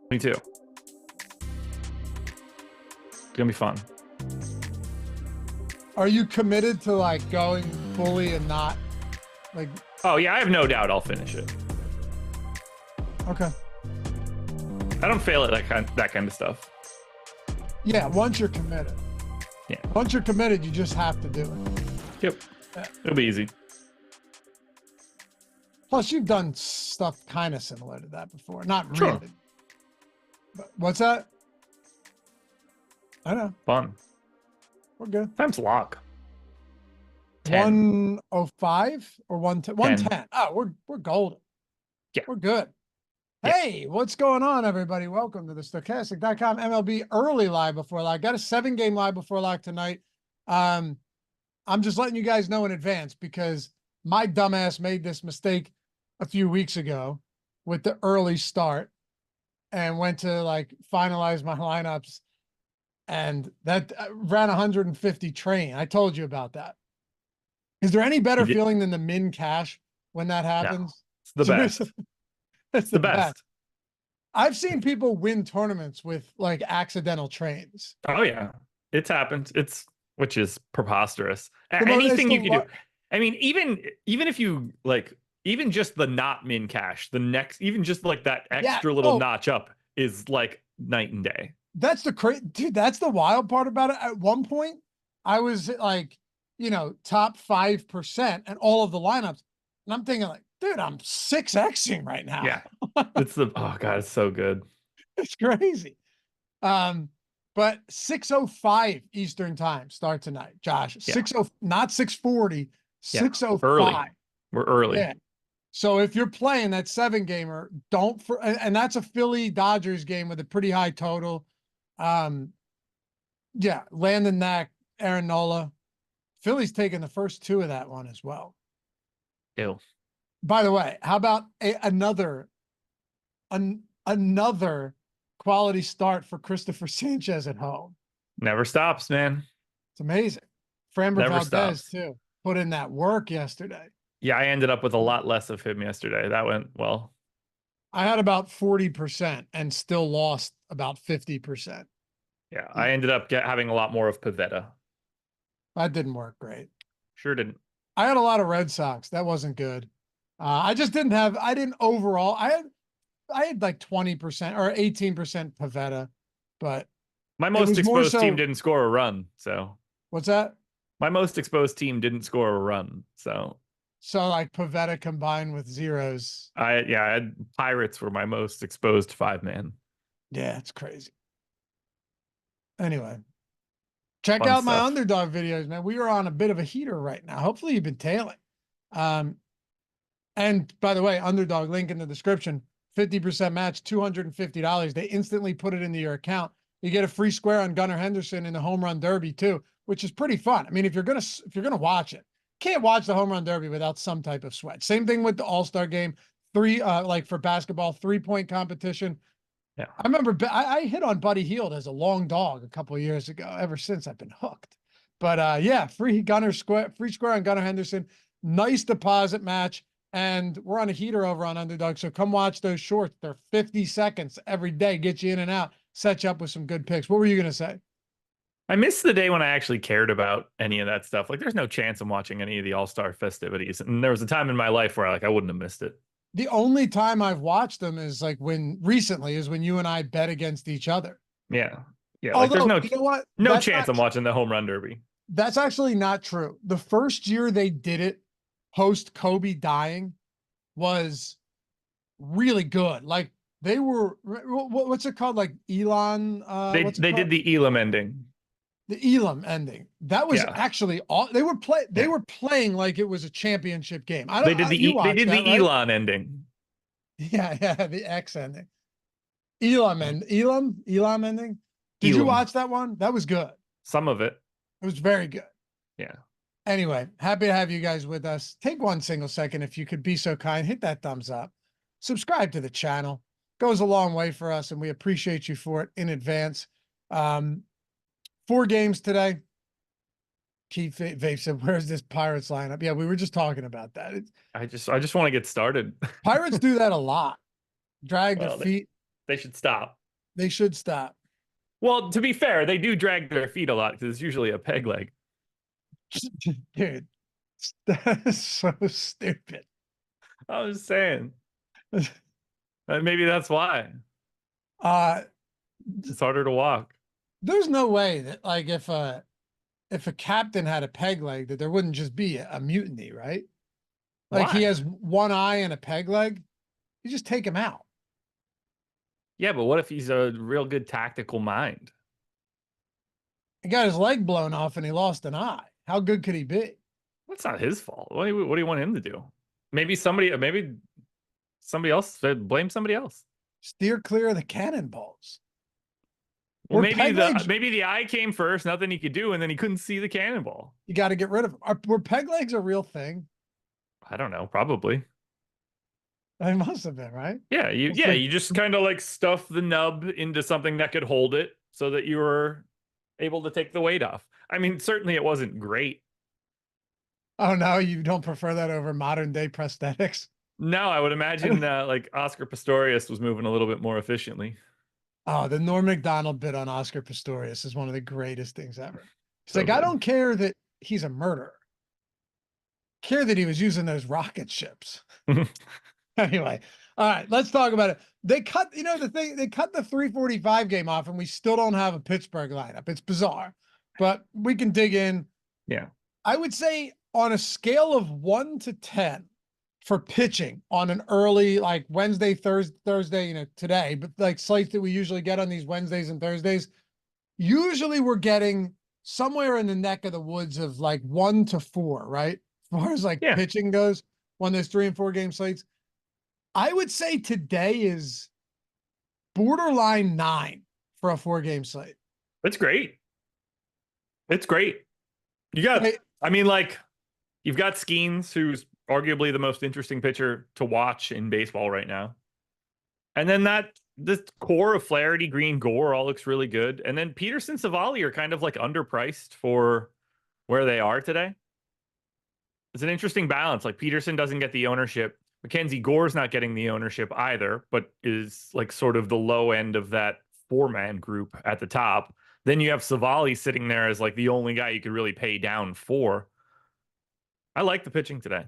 Me too. It's gonna be fun. Are you committed to like going fully and not like? Oh yeah, I have no doubt I'll finish it. Okay. I don't fail at that kind of stuff. Yeah, once you're committed. Yeah. Once you're committed, you just have to do it. Yep. Yeah. It'll be easy. Plus, you've done stuff kind of similar to that before. Not Sure. really. But what's that? I know. Fun. We're good. Times lock. 10. 105 or 110? 110. Oh, we're golden. Yeah. We're good. Yeah. Hey, what's going on, everybody? Welcome to the Stochastic.com MLB early live before lock. Got a 7-game live before lock tonight. I'm just letting you guys know in advance because my dumbass made this mistake a few weeks ago with the early start and went to like finalize my lineups, and that ran 150 train. I told you about that. Is there any better feeling than the min cash when that happens? No, it's the best. It's the best. I've seen people win tournaments with like accidental trains. Oh yeah, it's happened. Which is preposterous. Well, Anything you can do. I mean, even if you like, even just the not min cash, even just like that extra little notch up is like night and day. That's the dude. That's the wild part about it. At one point, I was like, top 5% and all of the lineups, and I'm thinking like, dude, I'm 6xing right now. Yeah, oh god, it's so good. It's crazy. But 6:05 Eastern time start tonight, Josh. Yeah. 6:0, not 6:40. 6:05. Early. We're early. Yeah. So if you're playing that 7-gamer, and that's a Philly Dodgers game with a pretty high total. Yeah, Landon Knack, Aaron Nola. Philly's taking the first 2 of that one as well. Ew. By the way, how about another quality start for Christopher Sanchez at home? Never stops, man. It's amazing. Framber Never Valdez stops. too put in that work yesterday. Yeah, I ended up with a lot less of him yesterday. That went well. I had about 40% and still lost about 50%. Yeah, I ended up having a lot more of Pavetta. That didn't work great. Sure didn't. I had a lot of Red Sox. That wasn't good. I didn't overall. I had like 20% or 18% Pavetta, but my most exposed team didn't score a run. So what's that? My most exposed team didn't score a run. So like Pavetta combined with zeros. I had Pirates were my most exposed 5-man. Yeah, it's crazy. Anyway, check out my underdog videos, man. We are on a bit of a heater right now. Hopefully you've been tailing. And by the way, underdog link in the description, 50% match, $250. They instantly put it into your account. You get a free square on Gunnar Henderson in the home run derby too, which is pretty fun. I mean, if you're gonna watch it, can't watch the home run derby without some type of sweat. Same thing with the All-Star game, like for basketball, 3-point competition. Yeah, I remember I hit on Buddy Hield as a long dog a couple of years ago. Ever since I've been hooked. But yeah, free square on Gunnar Henderson. Nice deposit match. And we're on a heater over on Underdog. So come watch those shorts. They're 50 seconds every day. Get you in and out. Set you up with some good picks. What were you going to say? I missed the day when I actually cared about any of that stuff. Like there's no chance I'm watching any of the All-Star festivities. And there was a time in my life where I wouldn't have missed it. The only time I've watched them is like when you and I bet against each other. Yeah. Yeah. Although, like there's you know what? No chance I'm watching the home run derby. That's actually not true. The first year they did it post Kobe dying was really good. Like they were, what's it called? Like Elon. They did the Elam ending. The Elam ending. That was actually all they were playing like it was a championship game. They did the Elon ending. Yeah, the X ending. Elam ending. Did you watch that one? That was good. Some of it. It was very good. Yeah. Anyway, happy to have you guys with us. Take 1 single second, if you could be so kind, hit that thumbs up. Subscribe to the channel. Goes a long way for us, and we appreciate you for it in advance. 4 games today. Keith Vape said, "Where's this Pirates lineup?" Yeah, we were just talking about that. I just want to get started. Pirates do that a lot. Drag their feet. They should stop. They should stop. Well, to be fair, they do drag their feet a lot because it's usually a peg leg. Dude, that is so stupid. I was saying. Maybe that's why. Uh, It's harder to walk. there's no way that like if a captain had a peg leg that there wouldn't just be a mutiny, right? Like Why? he has one eye and a peg leg, you just take him out. Yeah, but what if he's a real good tactical mind? He got his leg blown off and he lost an eye. How good could he be? That's not his fault. What do you want him to do? Maybe somebody else, blame somebody else. Steer clear of the cannonballs. Well, maybe the eye came first, nothing he could do, and then he couldn't see the cannonball. You got to get rid of them. Were peg legs a real thing? I don't know, probably. They must have been, right? You just kind of like stuff the nub into something that could hold it so that you were able to take the weight off. I mean, certainly it wasn't great. Oh no, you don't prefer that over modern day prosthetics? No, I would imagine like Oscar Pistorius was moving a little bit more efficiently. Oh, the Norm Macdonald bit on Oscar Pistorius is one of the greatest things ever. He's So like, I good. don't care that he's a murderer. Care that he was using those rocket ships. Anyway, all right, let's talk about it. They cut, they cut the 345 game off, and we still don't have a Pittsburgh lineup. It's bizarre, but we can dig in. Yeah. I would say on a scale of 1 to 10 for pitching on an early, like Wednesday, Thursday, today, but like slates that we usually get on these Wednesdays and Thursdays, usually we're getting somewhere in the neck of the woods of like 1 to 4, right? As far as like pitching goes, when there's 3 and 4 game slates. I would say today is borderline 9 for a 4 game slate. It's great. It's great. You got, I mean, like, you've got Skeens, who's arguably the most interesting pitcher to watch in baseball right now. And then this core of Flaherty, Green, Gore all looks really good. And then Peterson, Savali are kind of like underpriced for where they are today. It's an interesting balance. Like Peterson doesn't get the ownership. Mackenzie Gore's not getting the ownership either, but is like sort of the low end of that 4-man group at the top. Then you have Savali sitting there as like the only guy you could really pay down for. I like the pitching today.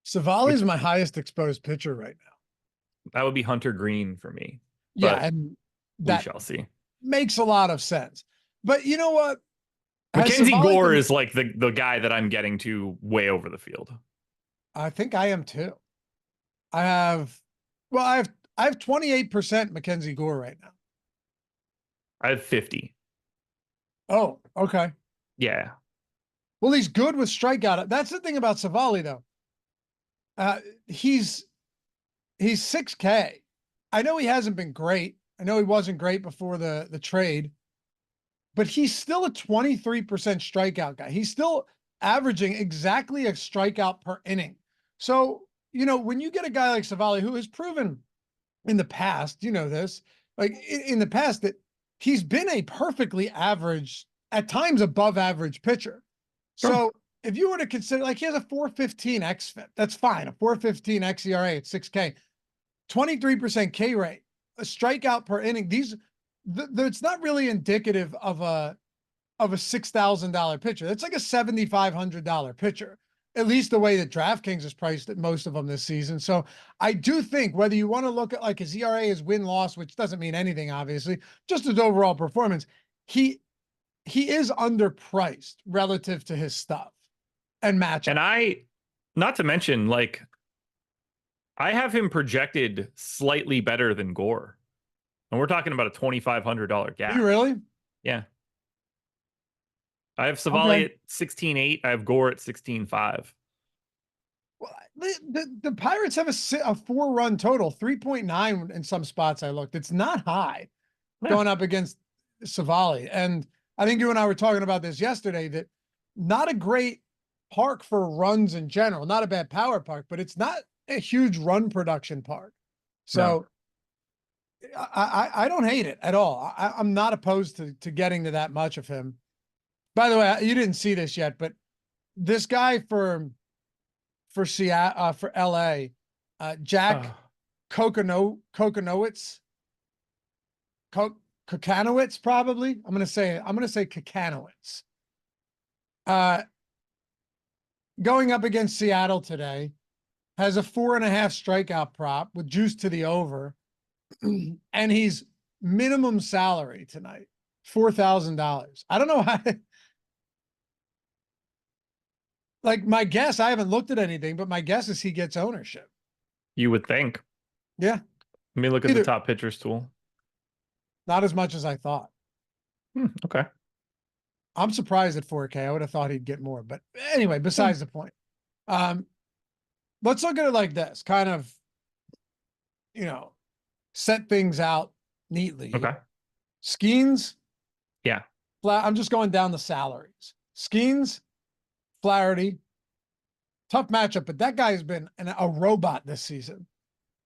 Savali is my highest exposed pitcher right now. That would be Hunter Green for me. Yeah, and we shall see. Makes a lot of sense. But you know what? Mackenzie Gore is like the guy that I'm getting to way over the field. I think I am too. I have 28% Mackenzie Gore right now. I have 50. Oh, okay. Yeah. Well, he's good with strikeout. That's the thing about Savali, though. He's 6K. I know he hasn't been great. I know he wasn't great before the trade, but he's still a 23% strikeout guy. He's still averaging exactly a strikeout per inning. So, when you get a guy like Savali, who has proven in the past, this, like in the past, that he's been a perfectly average, at times above average pitcher. So if you were to consider, like, he has a 415 xFIP, that's fine. A 415 xERA at 6K, 23% K rate, a strikeout per inning. It's not really indicative of a $6,000 pitcher. That's like a $7,500 pitcher, at least the way that DraftKings is priced at most of them this season. So I do think whether you want to look at like his ERA, his win-loss, which doesn't mean anything, obviously, just his overall performance, he is underpriced relative to his stuff and matchup. And not to mention, like, I have him projected slightly better than Gore. And we're talking about a $2,500 gap. You really? Yeah. I have Savali at 16.8. I have Gore at 16.5. Well, the Pirates have a 4-run total, 3.9 in some spots I looked. It's not high going up against Savali. And I think you and I were talking about this yesterday, that not a great park for runs in general, not a bad power park, but it's not a huge run production park. So I don't hate it at all. I'm not opposed to getting to that much of him. By the way, you didn't see this yet, but this guy for Seattle, for LA, Jack Kokonowitz. Kokanowitz, probably. I'm gonna say Kokanowitz. Going up against Seattle today, has a 4.5 strikeout prop with juice to the over, and he's minimum salary tonight, $4,000. I don't know how. Like, my guess, I haven't looked at anything, but my guess is he gets ownership. You would think. Yeah. Let me look at the top pitchers tool. Not as much as I thought. Okay. I'm surprised at 4K. I would have thought he'd get more, but anyway, besides the point. Let's look at it like this, kind of, set things out neatly. Okay. Skeens. Yeah. I'm just going down the salaries. Skeens, Flaherty, tough matchup, but that guy has been a robot this season.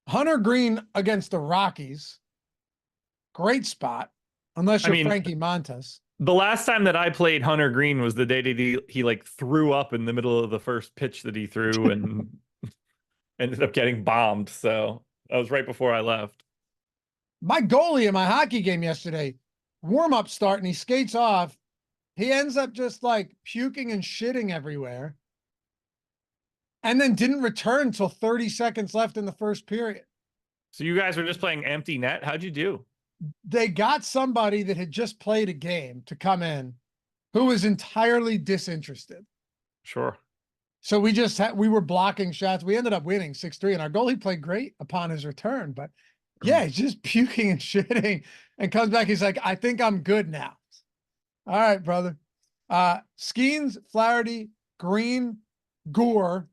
Hunter Green against the Rockies. Great spot, unless you're Frankie Montas. The last time that I played Hunter Green was the day that he like threw up in the middle of the first pitch that he threw and ended up getting bombed. So that was right before I left. My goalie in my hockey game yesterday, warm-up start, and he skates off. He ends up just like puking and shitting everywhere. And then didn't return until 30 seconds left in the first period. So you guys were just playing empty net? How'd you do? They got somebody that had just played a game to come in who was entirely disinterested. Sure. So we were blocking shots. We ended up winning 6-3, and our goalie played great upon his return. But yeah, he's just puking and shitting and comes back. He's like, I think I'm good now. All right, brother. Skeens, Flaherty, Green, Gore,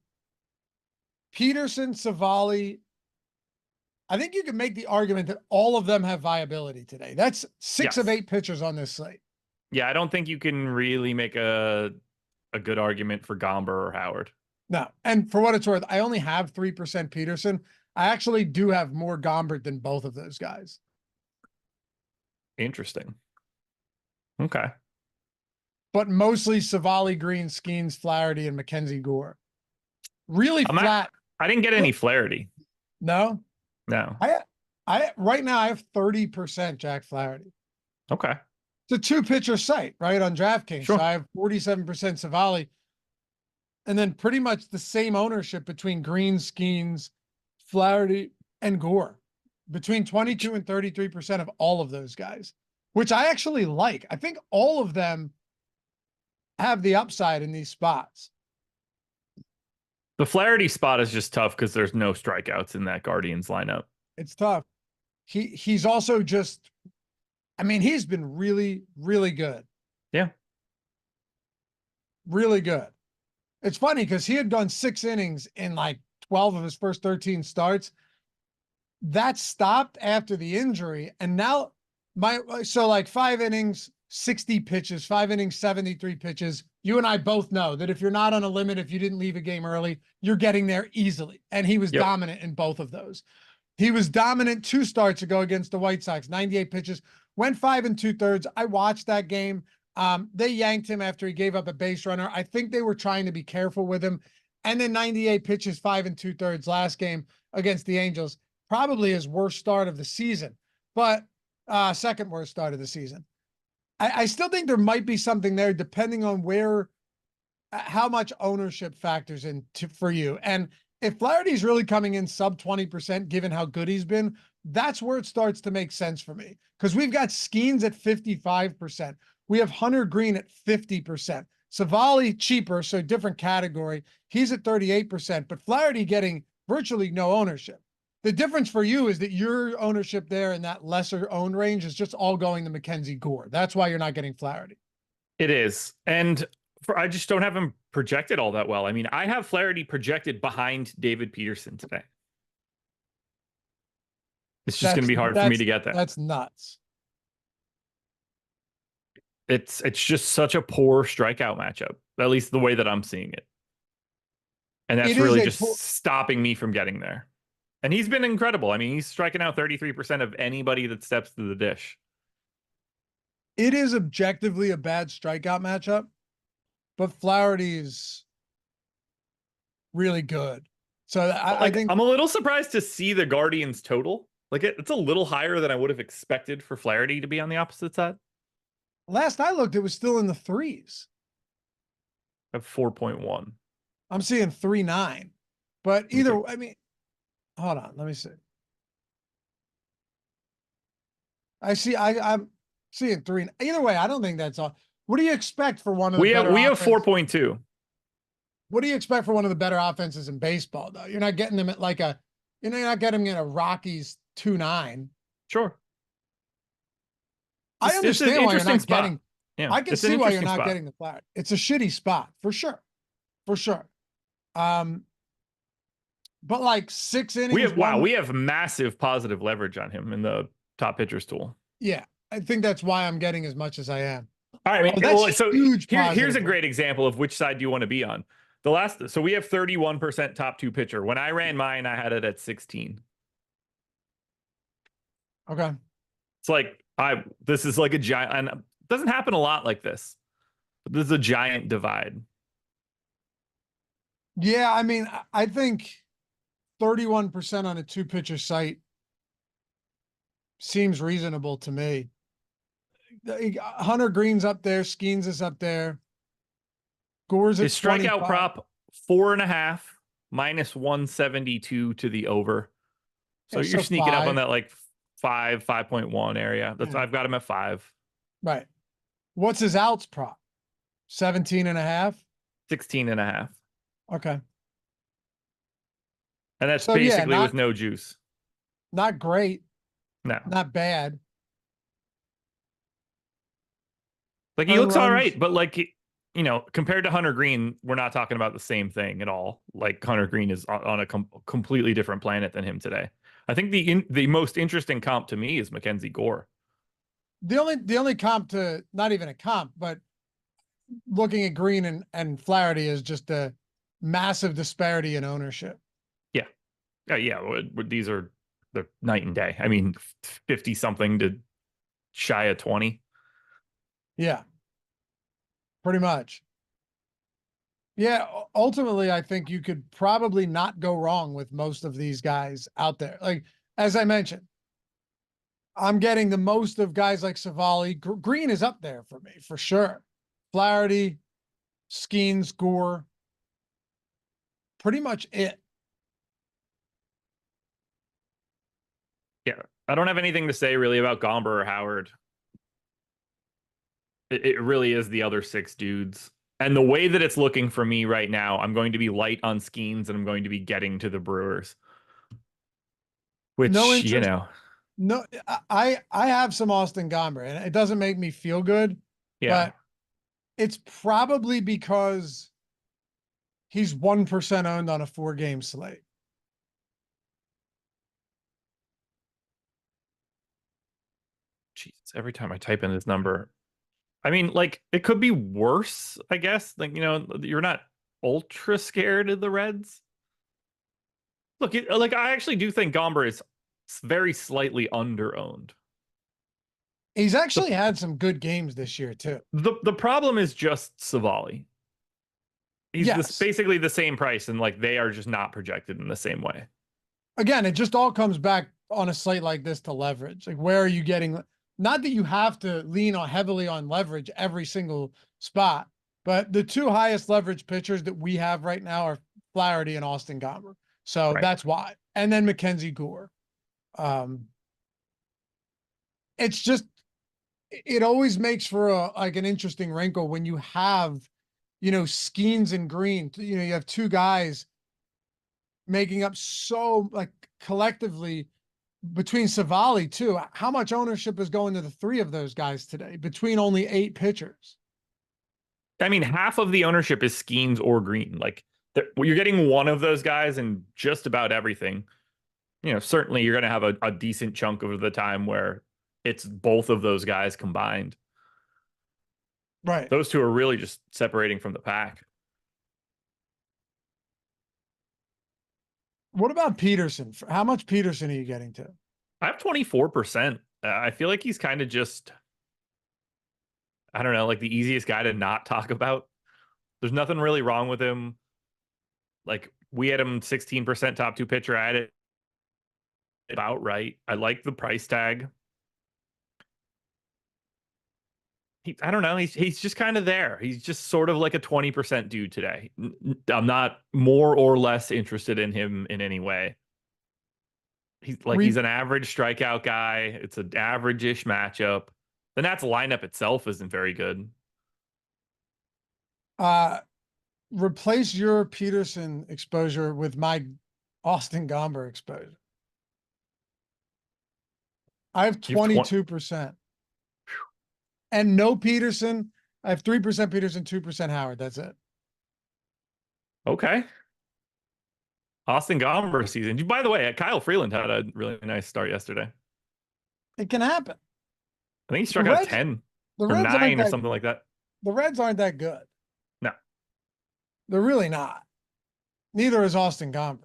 Peterson, Savali. I think you can make the argument that all of them have viability today. That's 6 of 8 pitchers on this slate. Yeah, I don't think you can really make a good argument for Gomber or Howard. No, and for what it's worth, I only have 3% Peterson. I actually do have more Gomber than both of those guys. Interesting. Okay. But mostly Savali, Green, Skeens, Flaherty, and Mackenzie Gore. Really flat. I didn't get any Flaherty. No? No. I right now I have 30% Jack Flaherty. Okay. It's a 2-pitcher site, right, on DraftKings. Sure. So I have 47% Savali. And then pretty much the same ownership between Green, Skeens, Flaherty, and Gore. Between 22 and 33% of all of those guys, which I actually like. I think all of them have the upside in these spots. The Flaherty spot is just tough because there's no strikeouts in that Guardians lineup. It's tough. He's also just, he's been really, really good. Yeah. Really good. It's funny because he had gone 6 innings in like 12 of his first 13 starts. That stopped after the injury. And now so like 5 innings, 60 pitches, 5 innings, 73 pitches. You and I both know that if you're not on a limit, if you didn't leave a game early, you're getting there easily. And he was dominant in both of those. He was dominant 2 starts ago against the White Sox, 98 pitches, went 5 2/3. I watched that game. They yanked him after he gave up a base runner. I think they were trying to be careful with him. And then 98 pitches, 5 2/3 last game against the Angels. Probably his worst start of the season, but second worst start of the season. I still think there might be something there depending on how much ownership factors in for you. And if Flaherty's really coming in sub 20%, given how good he's been, that's where it starts to make sense for me. Because we've got Skeens at 55%. We have Hunter Green at 50%. Savali cheaper, so different category. He's at 38%, but Flaherty getting virtually no ownership. The difference for you is that your ownership there in that lesser owned range is just all going to Mackenzie Gore. That's why you're not getting Flaherty. It is. And I just don't have him projected all that well. I have Flaherty projected behind David Peterson today. It's just going to be hard for me to get that. That's nuts. It's just such a poor strikeout matchup, at least the way that I'm seeing it. And that's really just stopping me from getting there. And he's been incredible. He's striking out 33% of anybody that steps to the dish. It is objectively a bad strikeout matchup, but Flaherty's really good. So I think I'm a little surprised to see the Guardians total Like it's a little higher than I would have expected for Flaherty to be on the opposite side. Last I looked, it was still in the threes. At 4.1. I'm seeing 3.9. But either, I mean, hold on, let me see. I'm seeing 3. Either way, I don't think that's all. What do you expect for one of the We have 4.2. What do you expect for one of the better offenses in baseball, though? You're not getting them at like a, you're not getting them in a Rockies 2.9. Sure. I understand why you're not getting. Yeah, I can see why you're not getting the flat. It's a shitty spot for sure, for sure. But like 6 innings. We have massive positive leverage on him in the top pitchers tool. Yeah, I think that's why I'm getting as much as I am. All right, so here's a great example of which side do you want to be on. So we have 31% top 2 pitcher. When I ran mine, I had it at 16. Okay. It's like this is like a giant, and it doesn't happen a lot like this. But this is a giant divide. Yeah, I mean, I think 31% on a 2-pitcher site seems reasonable to me. Hunter Green's up there, Skeens is up there. Gore's at his strikeout prop 4.5 minus 172 to the over. So you're sneaking up on that like 5.1 area. That's I've got him at 5. Right. What's his outs prop? 17.5? 16.5. Okay. And that's basically with no juice. Not great. No. Not bad. Like he looks all right, but like, you know, compared to Hunter Green, we're not talking about the same thing at all. Like Hunter Green is on a completely different planet than him today. I think the most interesting comp to me is Mackenzie Gore. The only comp to, not even a comp, but looking at Green and Flaherty is just a massive disparity in ownership. Yeah. Yeah. These are the night and day. I mean, 50 something to shy of 20. Yeah. Pretty much. Yeah. Ultimately, I think you could probably not go wrong with most of these guys out there. Like, as I mentioned, I'm getting the most of guys like Savali. Green is up there for me, for sure. Flaherty, Skeens, Gore. Pretty much it. Yeah. I don't have anything to say really about Gomber or Howard. It really is the other 6 dudes. And the way that it's looking for me right now, I'm going to be light on Skeens and I'm going to be getting to the Brewers. Which, no interest, you know. No, I have some Austin Gomber, and it doesn't make me feel good. Yeah. But it's probably because he's 1% owned on a 4-game slate. Jesus, every time I type in this number, I mean, like, it could be worse, I guess. Like, you know, you're not ultra scared of the Reds. Look, like, I actually do think Gomber is very slightly under-owned. He's actually had some good games this year, too. The problem is just Savali. He's basically the same price, and, like, they are just not projected in the same way. Again, it just all comes back on a slate like this to leverage. Like, where are you getting... Not that you have to lean heavily on leverage every single spot, but the 2 highest leverage pitchers that we have right now are Flaherty and Austin Gomber. So that's why. And then Mackenzie Gore. It's just, it always makes for like an interesting wrinkle when you have, you know, Skeens and Green. You know, you have 2 guys making up so, like, collectively, between Savali too, how much ownership is going to the 3 of those guys today between only 8 pitchers? I mean, half of the ownership is Skeens or Green. Like, you're getting one of those guys in just about everything. You know, certainly you're going to have a decent chunk of the time where it's both of those guys combined. Right. Those 2 are really just separating from the pack. What about Peterson? How much Peterson are you getting to? I have 24%. I feel like he's kind of just, I don't know, like the easiest guy to not talk about. There's nothing really wrong with him. Like, we had him 16% top 2 pitcher. I had it about right. I like the price tag. I don't know. He's just kind of there. He's just sort of like a 20% dude today. I'm not more or less interested in him in any way. He's an average strikeout guy. It's an average-ish matchup. The Nats lineup itself isn't very good. Replace your Peterson exposure with my Austin Gomber exposure. I have 22%. And no Peterson. I have 3% Peterson, 2% Howard. That's it. Okay. Austin Gomber season. By the way, Kyle Freeland had a really nice start yesterday. It can happen. I think he struck out 10 or 9 or something like that. The Reds aren't that good. No. They're really not. Neither is Austin Gomber.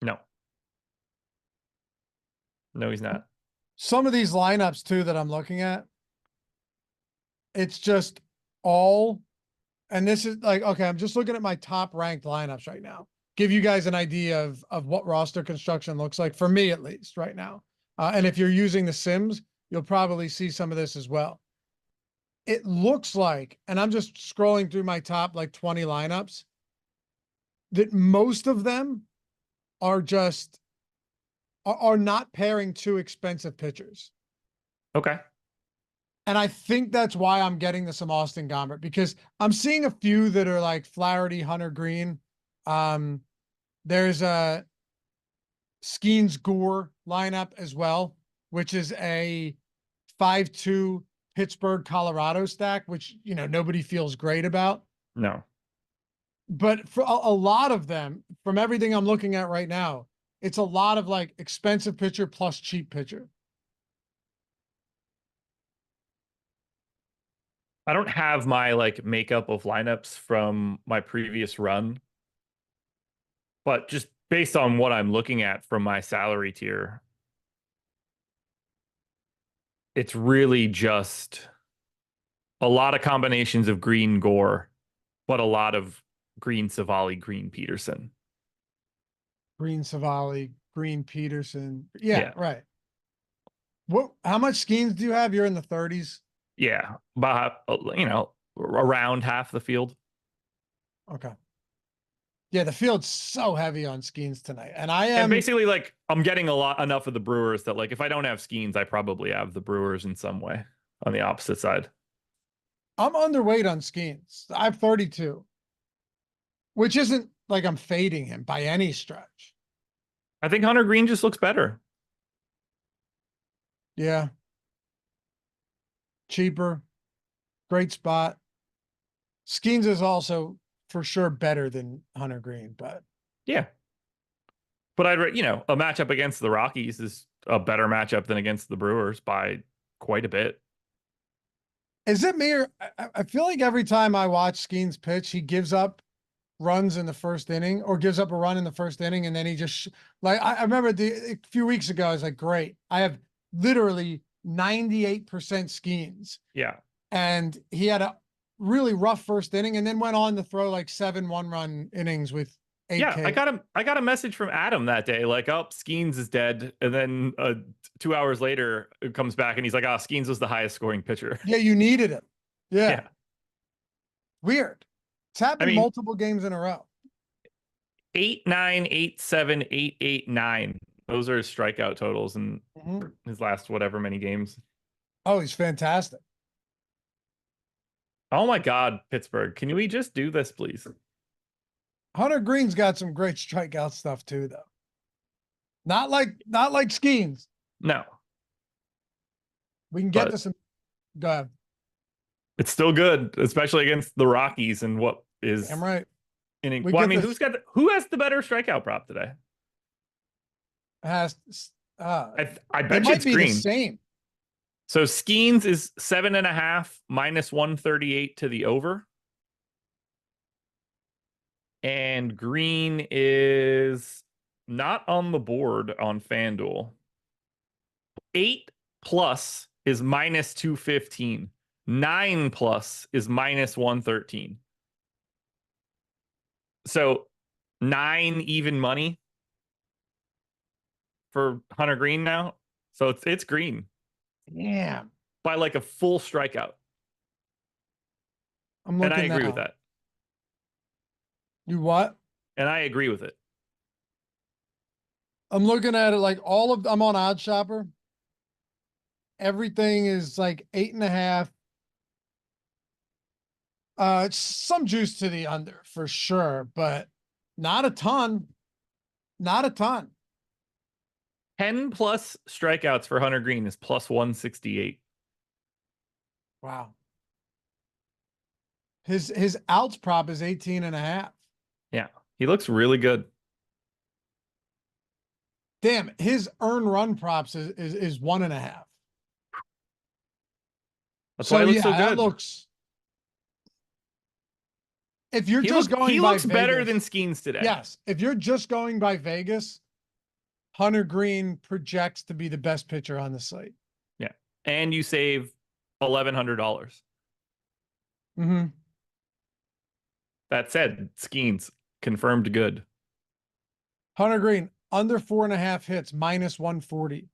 No. No, he's not. Some of these lineups, too, that I'm looking at, it's just all, and this is like, okay, I'm just looking at my top ranked lineups right now. Give you guys an idea of what roster construction looks like, for me at least, right now. And if you're using the Sims, you'll probably see some of this as well. It looks like, and I'm just scrolling through my top like 20 lineups, that most of them are just are not pairing two expensive pitchers. Okay. And I think that's why I'm getting to some Austin Gomber, because I'm seeing a few that are like Flaherty, Hunter Green. There's a Skeens Gore lineup as well, which is a 5-2 Pittsburgh, Colorado stack, which, you know, nobody feels great about. No. But for a lot of them, from everything I'm looking at right now, it's a lot of like expensive pitcher plus cheap pitcher. I don't have my like makeup of lineups from my previous run, but just based on what I'm looking at from my salary tier, it's really just a lot of combinations of Green Gore, but a lot of Green Savali, Green Peterson. Green Savali, Green Peterson. Yeah, right. How much Skeens do you have? You're in the 30s. Yeah, about, you know, around half the field. Okay. Yeah, the field's so heavy on Skeens tonight. And I am, and basically, like, I'm getting enough of the Brewers that, like, if I don't have Skeens, I probably have the Brewers in some way on the opposite side. I'm underweight on Skeens. I have 32, which isn't like I'm fading him by any stretch. I think Hunter Green just looks better. Yeah. Cheaper. Great spot. Skeens is also for sure better than Hunter Green, but yeah. But I'd, you know, a matchup against the Rockies is a better matchup than against the Brewers by quite a bit. Is it me, or I feel like every time I watch Skeens pitch, he gives up runs in the first inning, or gives up a run in the first inning, and then he just like, I remember a few weeks ago, I was like, great, I have literally 98% Skeens. Yeah. And he had a really rough first inning and then went on to throw like 7 one-run innings with 8K. Yeah, I got a message from Adam that day, like, oh, Skeens is dead. And then 2 hours later, it comes back and he's like, oh, Skeens was the highest scoring pitcher. Yeah, you needed him. Yeah. Weird. It's happened multiple games in a row. 8-9, 8-7, 8-8-9. Those are his strikeout totals in his last whatever many games. Oh, he's fantastic. Oh my God, Pittsburgh. Can we just do this, please? Hunter Green's got some great strikeout stuff too, though. Not like Skeens. No. We can get to some. Go ahead. It's still good, especially against the Rockies and what is. I'm right. Well, I mean, who has the better strikeout prop today? I bet you it's Green. The same. So Skeens is 7.5 minus 138 to the over. And Green is not on the board on FanDuel. 8+ is minus 215. 9+ is minus 113. So 9 even money for Hunter Green now. So it's green. Damn. By like a full strikeout. I'm And I looking agree now. with that. You what? And I agree with it. I'm looking at it like I'm on Odd Shopper. Everything is like 8.5. Some juice to the under for sure, but not a ton. Not a ton. 10 plus strikeouts for Hunter Green is plus 168. Wow. His outs prop is 18.5. Yeah. He looks really good. Damn, his earn run props is 1.5. That's why he looks so that good. looks. If you're just going he by looks better Vegas, than Skeens today. yes. If you're just going by Vegas, Hunter Green projects to be the best pitcher on the slate. Yeah. And you save $1,100. Mm-hmm. That said, Skeens confirmed good. Hunter Green under 4.5 hits, minus 140.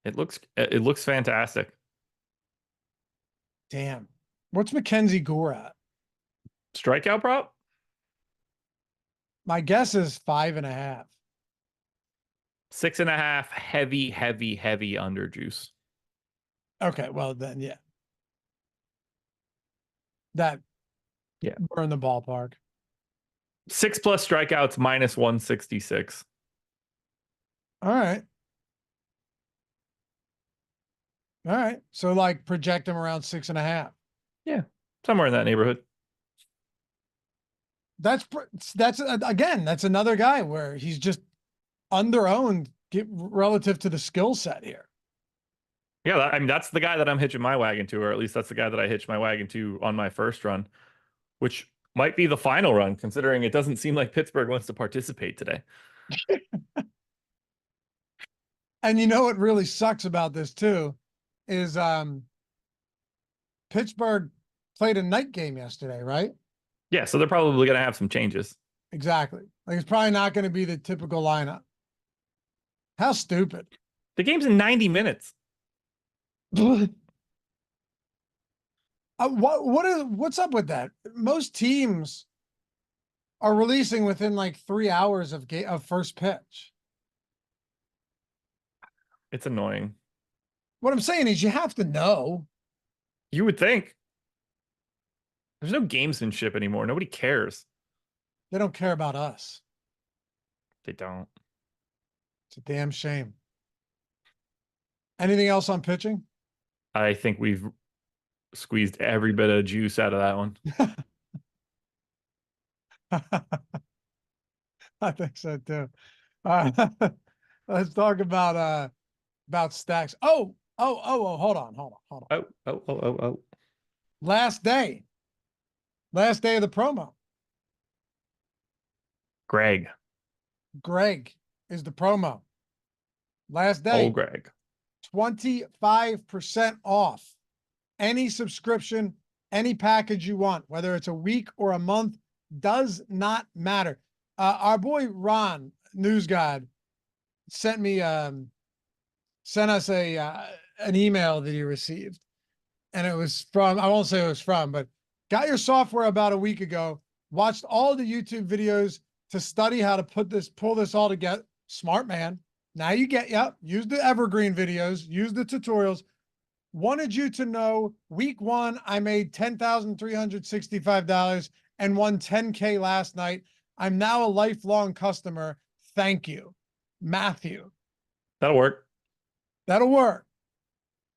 It looks fantastic. Damn. What's Mackenzie Gore at? Strikeout prop? My guess is 5.5. 6.5, heavy under juice. Okay, well then, yeah. That, yeah, we're in the ballpark. 6 plus strikeouts, minus 166. All right. All right. So like project him around 6.5. Yeah, somewhere in that neighborhood. That's again, that's another guy where he's just under-owned relative to the skill set here. Yeah, I mean, that's the guy that I'm hitching my wagon to, or at least that's the guy that I hitched my wagon to on my first run, which might be the final run, considering it doesn't seem like Pittsburgh wants to participate today. And you know what really sucks about this too is Pittsburgh played a night game yesterday, right? Yeah, so they're probably going to have some changes. Exactly. Like it's probably not going to be the typical lineup. How stupid. The game's in 90 minutes. What's up with that? Most teams are releasing within like 3 hours of first pitch. It's annoying. What I'm saying is you have to know. You would think. There's no gamesmanship anymore. Nobody cares. They don't care about us. They don't. It's a damn shame. Anything else on pitching? I think we've squeezed every bit of juice out of that one. I think so too. Let's talk about stacks. Oh, hold on. Oh. Last day of the promo. Greg is the promo. Last day. Oh, Greg. 25% off any subscription, any package you want, whether it's a week or a month, does not matter. Our boy Ron, News God, sent us an email that he received. And it was from, I won't say it was from, but got your software about a week ago, watched all the YouTube videos to study how to pull this all together. Smart man. Now you get, use the evergreen videos, use the tutorials. Wanted you to know week 1, I made $10,365 and won 10K last night. I'm now a lifelong customer. Thank you, Matthew. That'll work. That'll work.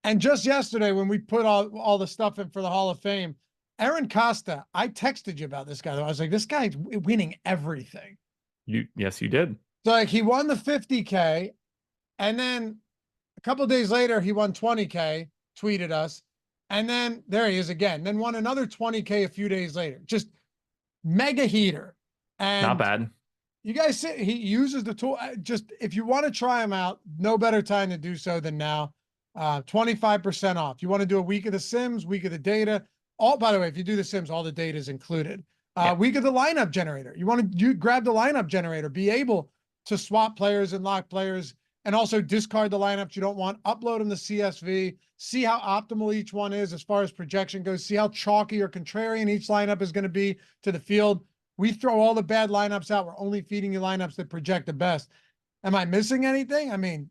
And just yesterday, when we put all the stuff in for the Hall of Fame, Aaron Costa, I texted you about this guy. I was like, this guy's winning everything. Yes, you did. So like he won the 50K, and then a couple of days later, he won 20K, tweeted us, and then there he is again, then won another 20K a few days later. Just mega heater. And not bad. You guys see, he uses the tool. Just if you want to try him out, no better time to do so than now. 25% off. You want to do a week of the Sims, week of the data. By the way, if you do the Sims, all the data is included. Week of the lineup generator. You grab the lineup generator, be able to swap players and lock players, and also discard the lineups you don't want, upload them to CSV, see how optimal each one is as far as projection goes, see how chalky or contrarian each lineup is going to be to the field. We throw all the bad lineups out. We're only feeding you lineups that project the best. Am I missing anything? I mean,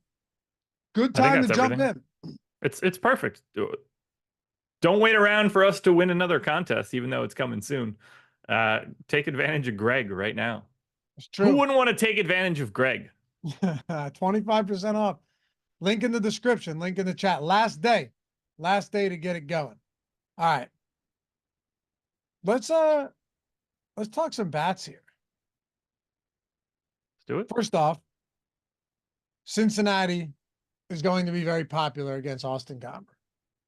good time to jump in. It's perfect. Don't wait around for us to win another contest, even though it's coming soon. Take advantage of Greg right now. It's true. Who wouldn't want to take advantage of Greg? 25% off. Link in the description, link in the chat. Last day to get it going. All right. Let's talk some bats here. Let's do it. First off, Cincinnati is going to be very popular against Austin Gomber.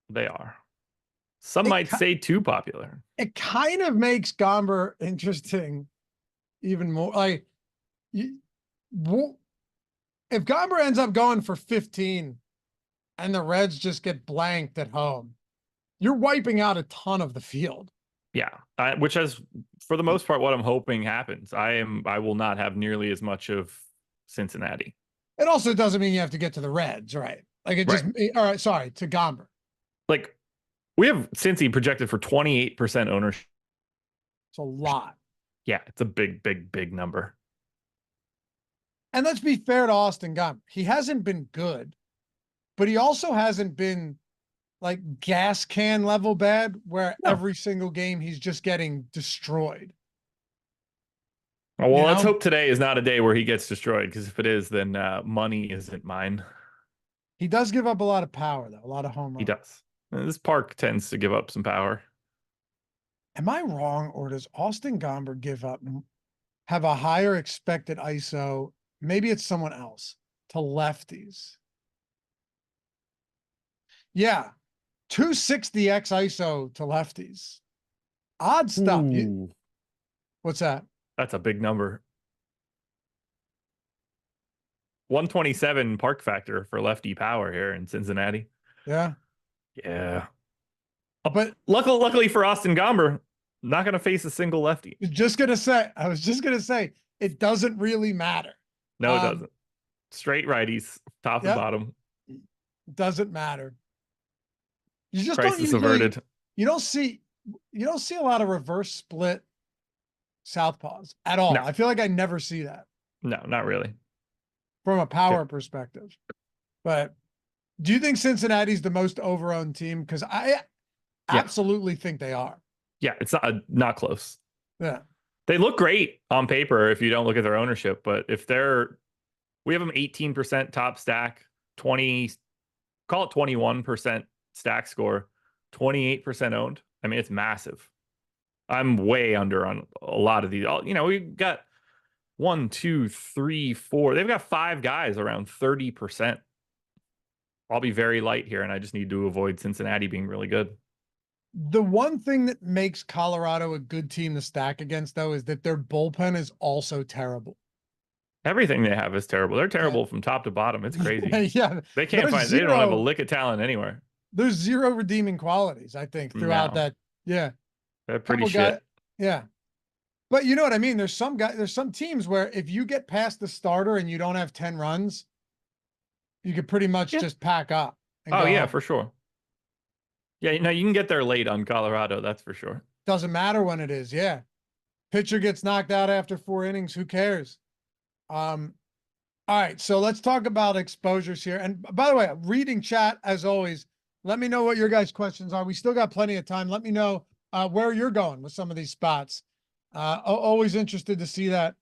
They are. Some might say too popular. It kind of makes Gomber interesting even more. Like, if Gomber ends up going for 15 and the Reds just get blanked at home, you're wiping out a ton of the field. Yeah, which is for the most part what I'm hoping happens. I will not have nearly as much of Cincinnati. It also doesn't mean you have to get to the Reds, right? Like it just, all right, sorry, to Gomber. Like we have Cincy projected for 28% ownership. It's a lot. Yeah, it's a big, big, big number. And let's be fair to Austin Gomber. He hasn't been good, but he also hasn't been like gas can level bad where every single game he's just getting destroyed. Oh, well, let's hope today is not a day where he gets destroyed, because if it is, then money isn't mine. He does give up a lot of power, though, a lot of home runs. He does. This park tends to give up some power. Am I wrong, or does Austin Gomber have a higher expected ISO? Maybe it's someone else to lefties. Yeah, 260x ISO to lefties. Odd stuff. What's that? That's a big number. 127 park factor for lefty power here in Cincinnati. Yeah. Yeah. But luckily for Austin Gomber, not going to face a single lefty. I was just going to say, it doesn't really matter. No, it doesn't. Straight righties, top and bottom. Doesn't matter. You just Crisis don't averted. You don't see a lot of reverse split southpaws at all. No. I feel like I never see that. No, not really. From a power perspective. But do you think Cincinnati's the most overowned team? Because I absolutely think they are. Yeah, it's not close. Yeah. They look great on paper if you don't look at their ownership, but if we have them 18% top stack, call it 21% stack score, 28% owned. I mean, it's massive. I'm way under on a lot of these. We've got 1, 2, 3, 4. They've got 5 guys around 30%. I'll be very light here, and I just need to avoid Cincinnati being really good. The one thing that makes Colorado a good team to stack against, though, is that their bullpen is also terrible. Everything they have is terrible. They're terrible from top to bottom. It's crazy. They can't they don't have a lick of talent anywhere. There's zero redeeming qualities, I think, throughout that. Yeah. They're pretty shit. Yeah. But you know what I mean? There's some teams where if you get past the starter and you don't have 10 runs, you could pretty much just pack up. Oh, yeah, for sure. Yeah, no, you can get there late on Colorado, that's for sure. Doesn't matter when it is, yeah. Pitcher gets knocked out after 4 innings, who cares? All right, so let's talk about exposures here. And by the way, reading chat, as always, let me know what your guys' questions are. We still got plenty of time. Let me know where you're going with some of these spots. Always interested to see that.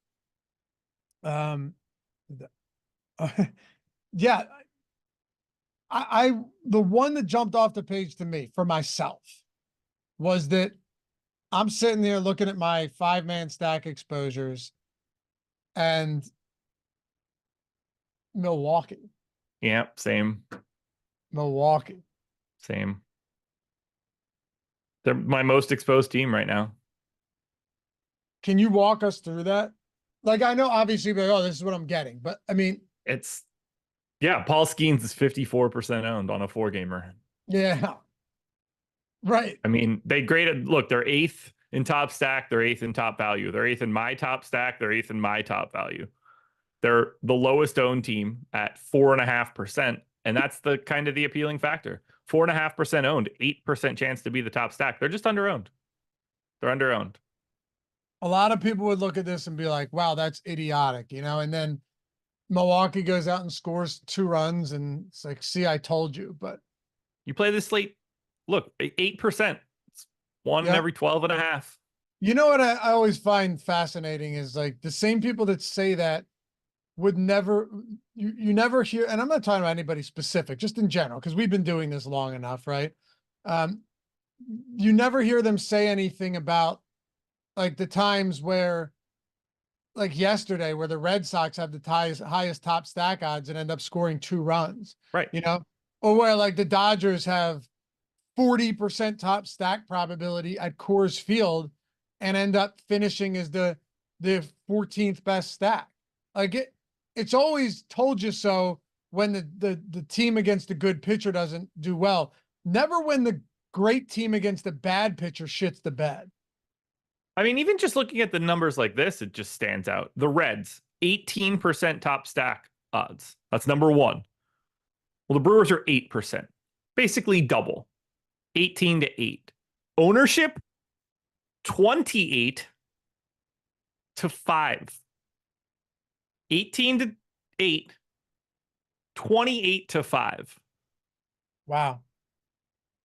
Yeah. The one that jumped off the page to me for myself was that I'm sitting there looking at my 5-man stack exposures and Milwaukee. Yeah, same. Milwaukee. Same. They're my most exposed team right now. Can you walk us through that? Like, I know obviously, like, oh, this is what I'm getting, but I mean, Paul Skeens is 54% owned on a 4-gamer. Yeah. Right. I mean, they're 8th in top stack, they're 8th in top value. They're 8th in my top stack, they're 8th in my top value. They're the lowest owned team at 4.5%. And that's the kind of the appealing factor. 4.5% owned, 8% chance to be the top stack. They're just underowned. They're underowned. A lot of people would look at this and be like, wow, that's idiotic, you know, and then Milwaukee goes out and scores 2 runs and it's like, see, I told you. But you play this slate, look, 8%. It's one in every 12 and a half. You know what I always find fascinating is like the same people that say that would never, you never hear, and I'm not talking about anybody specific, just in general, because we've been doing this long enough, right? You never hear them say anything about like the times where, like yesterday, where the Red Sox have the highest top stack odds and end up scoring 2 runs, right? You know, or where like the Dodgers have 40% top stack probability at Coors Field and end up finishing as the 14th best stack. Like it's always told you so when the team against a good pitcher doesn't do well. Never when the great team against a bad pitcher shits the bed. I mean, even just looking at the numbers like this, it just stands out. The Reds, 18% top stack odds. That's number one. Well, the Brewers are 8%, basically double, 18 to 8. Ownership, 28 to 5. 18 to 8, 28 to 5. Wow.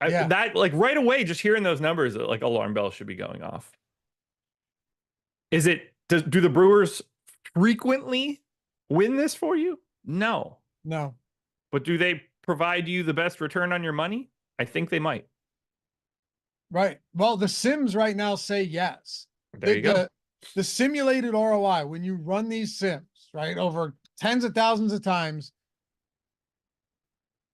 That, like, right away, just hearing those numbers, like, alarm bells should be going off. Do the Brewers frequently win this for you? No. But do they provide you the best return on your money? I think they might. Right. Well, the sims right now say yes. There you go. The simulated ROI, when you run these sims, right, over tens of thousands of times,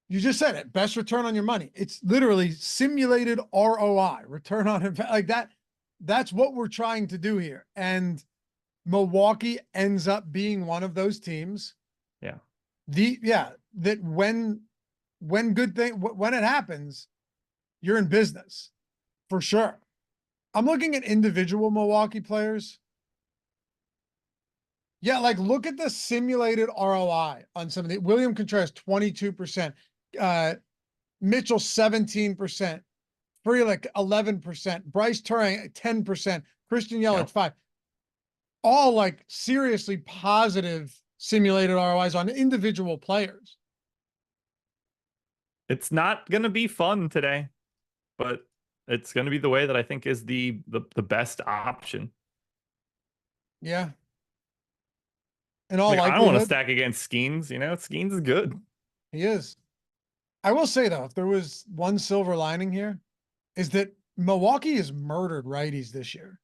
you just said it, best return on your money. It's literally simulated ROI, return on investment, like that. That's what we're trying to do here. And Milwaukee ends up being one of those teams. Yeah. That when it happens, you're in business for sure. I'm looking at individual Milwaukee players. Yeah, like look at the simulated ROI on some of the William Contreras, 22%, Mitchell, 17%, Frelick, 11%, Bryce Turang, 10%, Christian Yelich, 5%. All like seriously positive simulated ROIs on individual players. It's not going to be fun today, but it's going to be the way that I think is the best option. Yeah. And all I don't want to stack against Skeens. You know, Skeens is good. He is. I will say though, if there was one silver lining here, is that Milwaukee has murdered righties this year.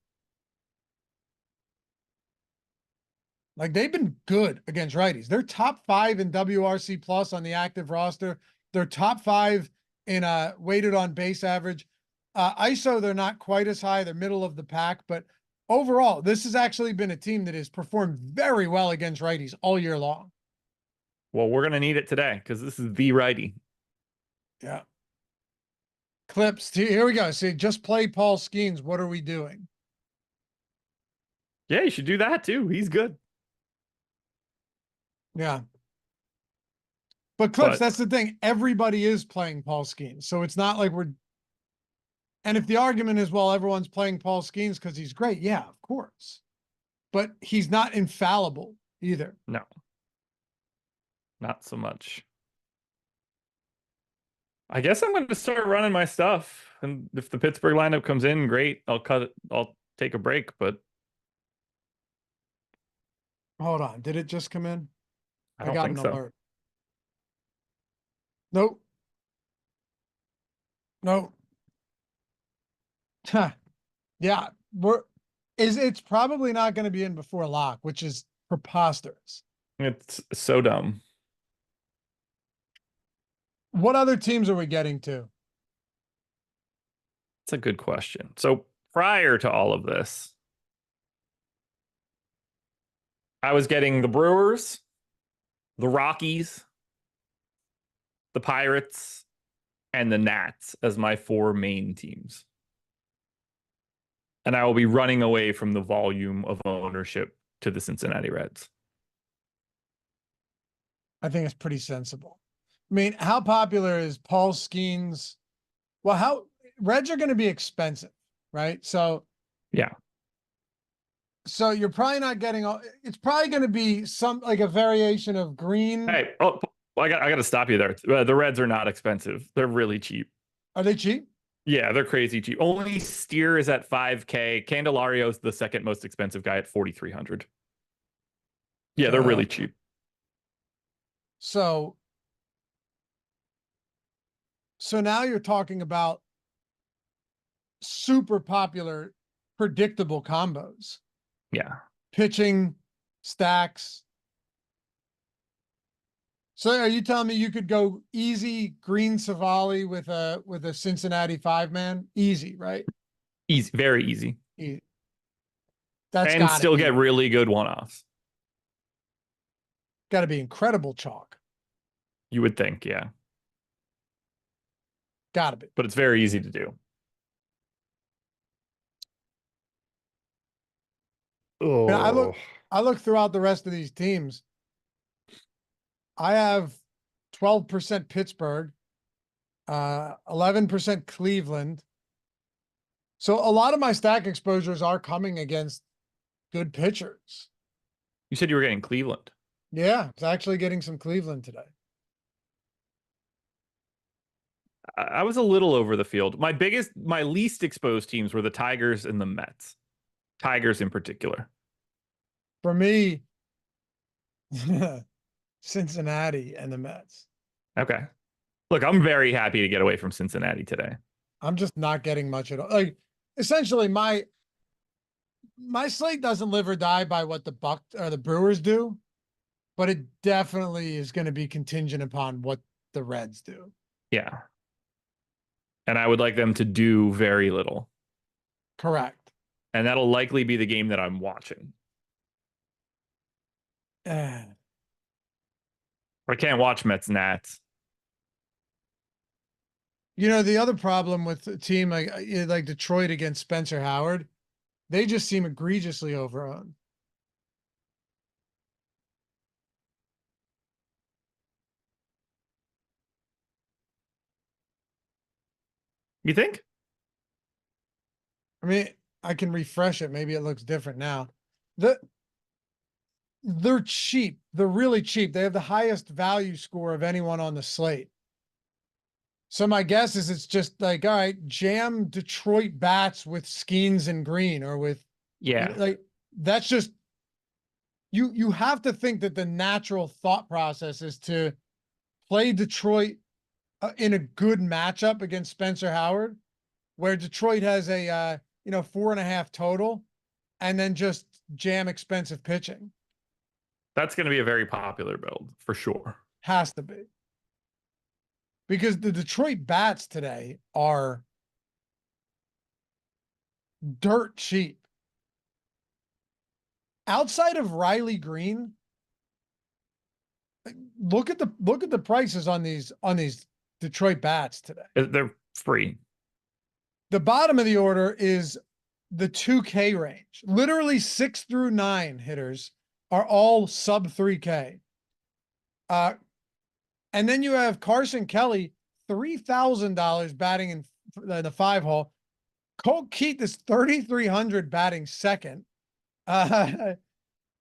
Like they've been good against righties. They're top 5 in WRC plus on the active roster. They're top 5 in weighted on base average. ISO, they're not quite as high. They're middle of the pack, but overall, this has actually been a team that has performed very well against righties all year long. Well, we're going to need it today because this is the righty. Yeah. Clips. Here we go. See, just play Paul Skeens. What are we doing? Yeah, you should do that too. He's good. Yeah. But Clips, that's the thing. Everybody is playing Paul Skeens. So it's not like we're, and if the argument is, well, everyone's playing Paul Skeens because he's great. Yeah, of course. But he's not infallible either. No. Not so much. I guess I'm going to start running my stuff. And if the Pittsburgh lineup comes in, great. I'll cut it. I'll take a break, but. Hold on. Did it just come in? I got an alert. Nope. Nope. Huh. Yeah. It's probably not going to be in before lock, which is preposterous. It's so dumb. What other teams are we getting to? That's a good question. So prior to all of this, I was getting the Brewers, the Rockies, the Pirates, and the Nats as my 4 main teams. And I will be running away from the volume of ownership to the Cincinnati Reds. I think it's pretty sensible. I mean, how popular is Paul Skeens? Well, Reds are going to be expensive, right? So Yeah. So you're probably not getting all, it's probably going to be some like a variation of green. Hey, oh, I got to stop you there. The Reds are not expensive. They're really cheap. Are they cheap? Yeah, they're crazy cheap. Only Steer is at 5K. Candelario's the second most expensive guy at 4,300. Yeah, they're really cheap. So now you're talking about super popular, predictable combos. Yeah. Pitching, stacks. So are you telling me you could go easy Green Savali with a Cincinnati 5-man? Easy, right? Easy, very easy. Easy. That's and gotta still be, get really good one-offs. gotta be incredible chalk. You would think, yeah. Gotta be. But it's very easy to do. Oh. Oh, I look throughout the rest of these teams. I have 12% Pittsburgh, 11% Cleveland. So a lot of my stack exposures are coming against good pitchers. you said you were getting Cleveland. Yeah, it's actually getting some Cleveland today. I was a little over the field. My least exposed teams were the Tigers and the Mets. Tigers in particular. For me, Cincinnati and the Mets. Okay. Look, I'm very happy to get away from Cincinnati today. I'm just not getting much at all. Like, essentially, my slate doesn't live or die by what the Buck or the Brewers do, but it definitely is going to be contingent upon what the Reds do. Yeah. And I would like them to do very little. Correct. And that'll likely be the game that I'm watching. I can't watch Mets Nats. You know, the other problem with a team like Detroit against Spencer Howard, they just seem egregiously overowned. You think? I mean, I can refresh it. Maybe it looks different now. They're cheap. They're really cheap. They have the highest value score of anyone on the slate. So my guess is it's just like, all right, jam Detroit bats with Skeens and Green or with, Yeah. like, that's just, you have to think that the natural thought process is to play Detroit in a good matchup against Spencer Howard, where Detroit has a, 4.5 total, and then just jam expensive pitching. That's going to be a very popular build for sure. Has to be. Because the Detroit bats today are dirt cheap. Outside of Riley Green, look at the prices on these Detroit bats today. They're free. The bottom of the order is the 2K range. Literally 6 through 9 hitters are all sub 3K. And then you have Carson Kelly, $3,000 batting in the 5 hole. Colt Keith is 3,300 batting second. They're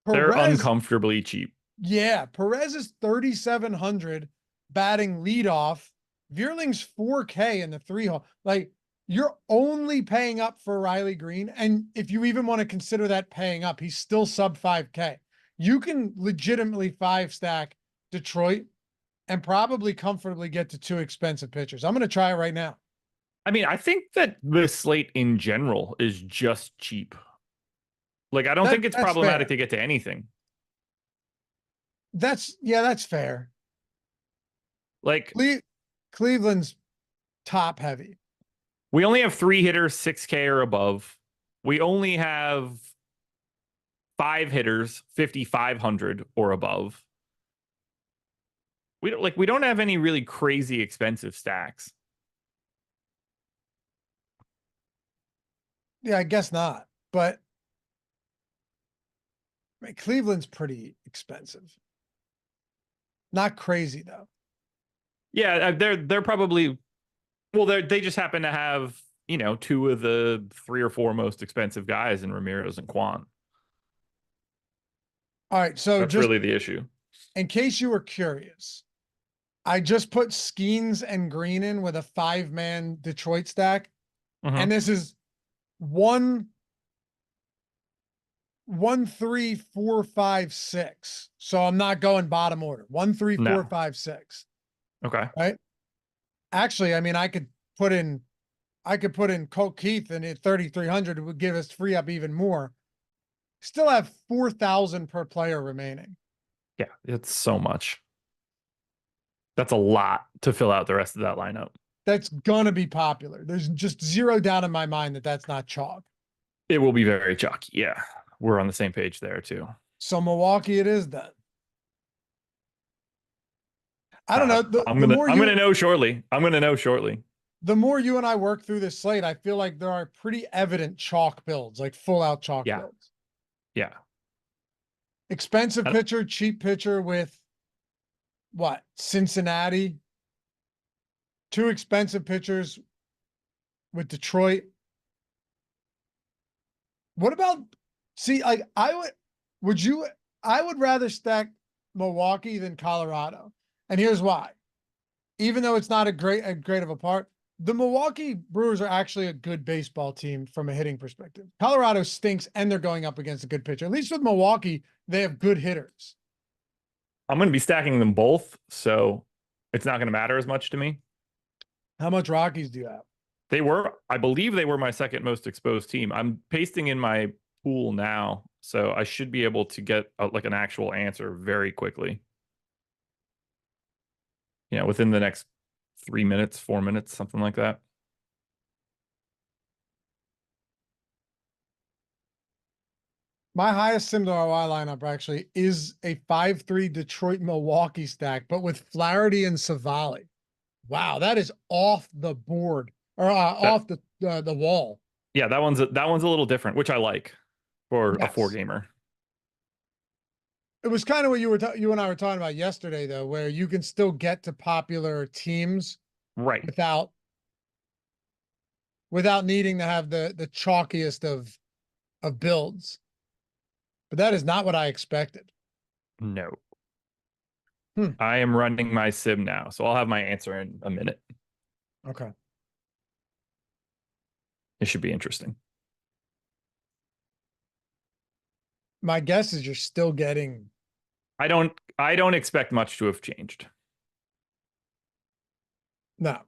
uncomfortably cheap. Yeah, Perez is 3,700 batting leadoff. Vierling's 4K in the 3 hole. Like, you're only paying up for Riley Green, and if you even want to consider that paying up, he's still sub 5K. You can legitimately 5-stack Detroit and probably comfortably get to 2 expensive pitchers. I'm going to try it right now. I mean, I think that the slate in general is just cheap. Like, I don't think it's problematic to get to anything. That's fair. Like, Cleveland's top heavy. We only have 3 hitters 6K or above. We only have 5 hitters 5,500 or above. We don't have any really crazy expensive stacks. Yeah, I guess not. But I mean, Cleveland's pretty expensive. Not crazy though. Yeah, they're probably well, they just happen to have, you know, two of the three or four most expensive guys in Ramirez and Quan. All right, so That's just really the issue. in case you were curious, I just put Skeens and Green in with a 5-man Detroit stack, and this is 1, 2, 3, 4, 5, 6. So I'm not going bottom order. 1, 3, 4, No. 5, 6. Okay. Right? Actually, I mean, I could put in Colt Keith, and at 3,300 it would give us free up even more. Still have 4,000 per player remaining. Yeah, it's so much. That's a lot to fill out the rest of that lineup. That's gonna be popular. There's just zero doubt in my mind that that's not chalk. It will be very chalky. Yeah, we're on the same page there too. So Milwaukee it is then. I don't know. I'm gonna know shortly. I'm gonna know shortly. The more you and I work through this slate, I feel like there are pretty evident chalk builds, like full out chalk builds. Yeah. Expensive pitcher, cheap pitcher with what? Cincinnati. 2 expensive pitchers with Detroit. What about, see, like I would rather stack Milwaukee than Colorado. And here's why. Even though it's not a great of a part, the Milwaukee Brewers are actually a good baseball team from a hitting perspective. Colorado stinks, and they're going up against a good pitcher. At least with Milwaukee, they have good hitters. I'm going to be stacking them both, so it's not going to matter as much to me. How much Rockies do you have? I believe they were my second most exposed team. I'm pasting in my pool now, so I should be able to get like an actual answer very quickly. You know, within the next 3 minutes, 4 minutes, something like that. My highest sim to ROI lineup actually is a 5-3 Detroit Milwaukee stack, but with Flaherty and Savali. Wow, that is off the board or off the wall. Yeah, that one's a little different, which I like for a 4-gamer. It was kind of what you and I were talking about yesterday, though, where you can still get to popular teams right without needing to have the chalkiest of builds. But that is not what I expected. No. I am running my sim now, so I'll have my answer in a minute. Okay. It should be interesting. My guess is you're still getting. I don't expect much to have changed. No.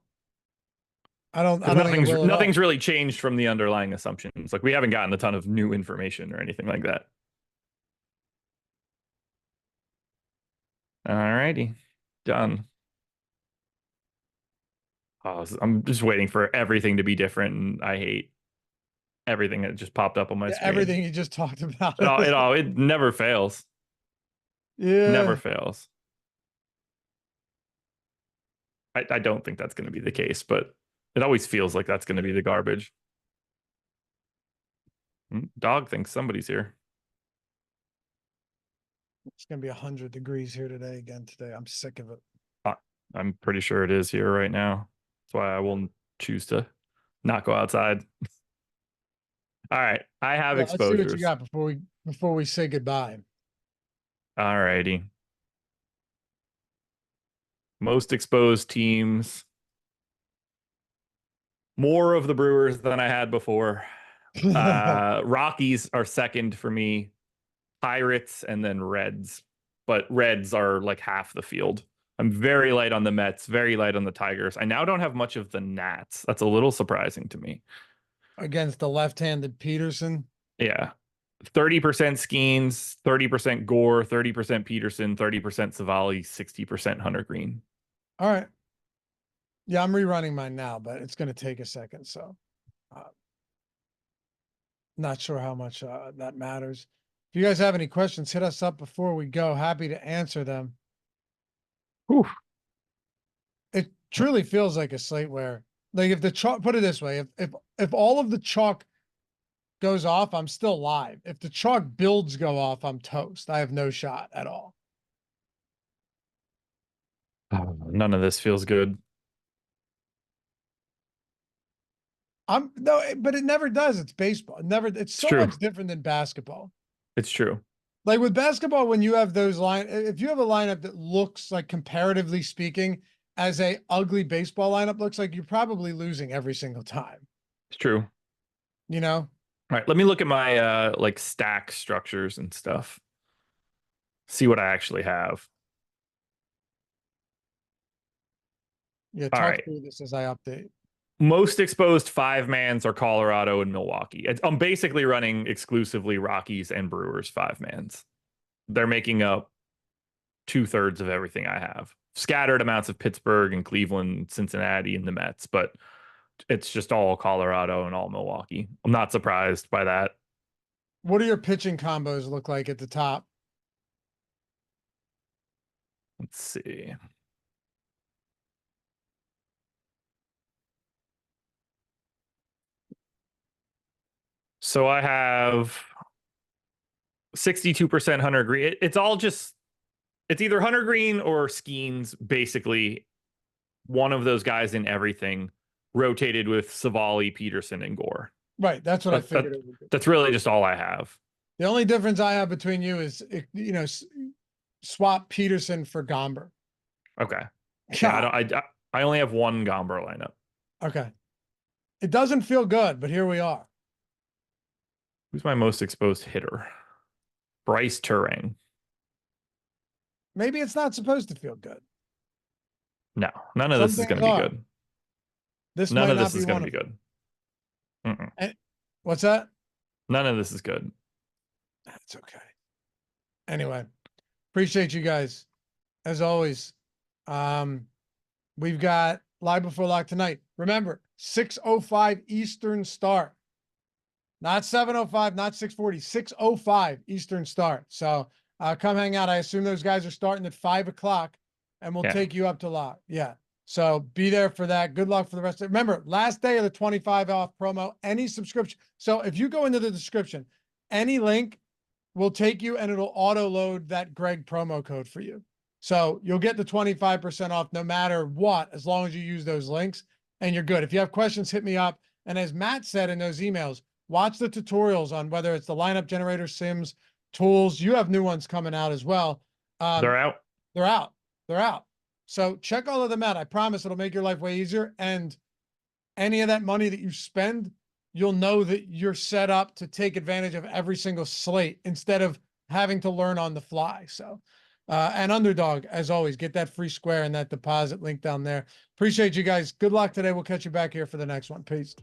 I don't nothing's really changed from the underlying assumptions. Like we haven't gotten a ton of new information or anything like that. All righty. Done. Oh, I'm just waiting for everything to be different, and I hate everything that just popped up on my screen. Everything you just talked about. It never fails. Yeah. Never fails. I don't think that's going to be the case, but it always feels like that's going to be the garbage. Dog thinks somebody's here. It's going to be 100 degrees here today. I'm sick of it. I'm pretty sure it is here right now. That's why I will choose to not go outside. All right. I have exposures. Let's see what you got before we say goodbye. All righty. Most exposed teams. More of the Brewers than I had before. Rockies are second for me. Pirates and then Reds. But Reds are like half the field. I'm very light on the Mets, very light on the Tigers. I now don't have much of the Nats. That's a little surprising to me. Against the left-handed Peterson? Yeah. 30% Skeens, 30% Gore, 30% Peterson, 30% Savali, 60% Hunter Green. All right. Yeah, I'm rerunning mine now, but it's going to take a second. So not sure how much that matters. If you guys have any questions, hit us up before we go. Happy to answer them. Whew. It truly feels like a slate where, like, if the chalk, put it this way, if all of the chalk goes off, I'm still live. If the chalk builds go off, I'm toast. I have no shot at all. None of this feels good. No, but it never does. It's baseball. It's It's so true. much different than basketball. It's true. Like with basketball, when you have if you have a lineup that looks like, comparatively speaking, as a ugly baseball lineup looks like, you're probably losing every single time. It's true. You know? All right, let me look at my like stack structures and stuff. See what I actually have. Yeah, All talk right. through this as I update. Most exposed 5-mans are Colorado and Milwaukee. I'm basically running exclusively Rockies and Brewers 5-mans. They're making up 2/3 of everything I have. Scattered amounts of Pittsburgh and Cleveland, Cincinnati, and the Mets, but it's just all Colorado and all Milwaukee. I'm not surprised by that. What do your pitching combos look like at the top? Let's see. So I have 62% Hunter Green. It's all just, it's either Hunter Green or Skeens, basically one of those guys in everything, rotated with Savali, Peterson, and Gore. Right. That's what I figured it would be. That's really just all I have. The only difference I have between you is, swap Peterson for Gomber. Okay. Yeah, I only have one Gomber lineup. Okay. It doesn't feel good, but here we are. Who's my most exposed hitter? Bryce Turang. Maybe it's not supposed to feel good. No, none of this is going to be good. None of this is going to be good. What's that? None of this is good. That's okay. Anyway, appreciate you guys. As always, we've got live before lock tonight. Remember, 6:05 Eastern start. Not 7:05, not 6:40, 6:05 Eastern start. So come hang out. I assume those guys are starting at 5 o'clock, and we'll take you up to lock. Yeah. So be there for that. Good luck for the rest of it. Remember, last day of the 25 off promo, any subscription. So if you go into the description, any link will take you and it'll auto load that Greg promo code for you. So you'll get the 25% off no matter what, as long as you use those links, and you're good. If you have questions, hit me up. And as Matt said in those emails, watch the tutorials on whether it's the lineup generator, sims, tools. You have new ones coming out as well. They're out. They're out. They're out. So check all of them out. I promise it'll make your life way easier. And any of that money that you spend, you'll know that you're set up to take advantage of every single slate instead of having to learn on the fly. So, and Underdog, as always, get that free square and that deposit link down there. Appreciate you guys. Good luck today. We'll catch you back here for the next one. Peace.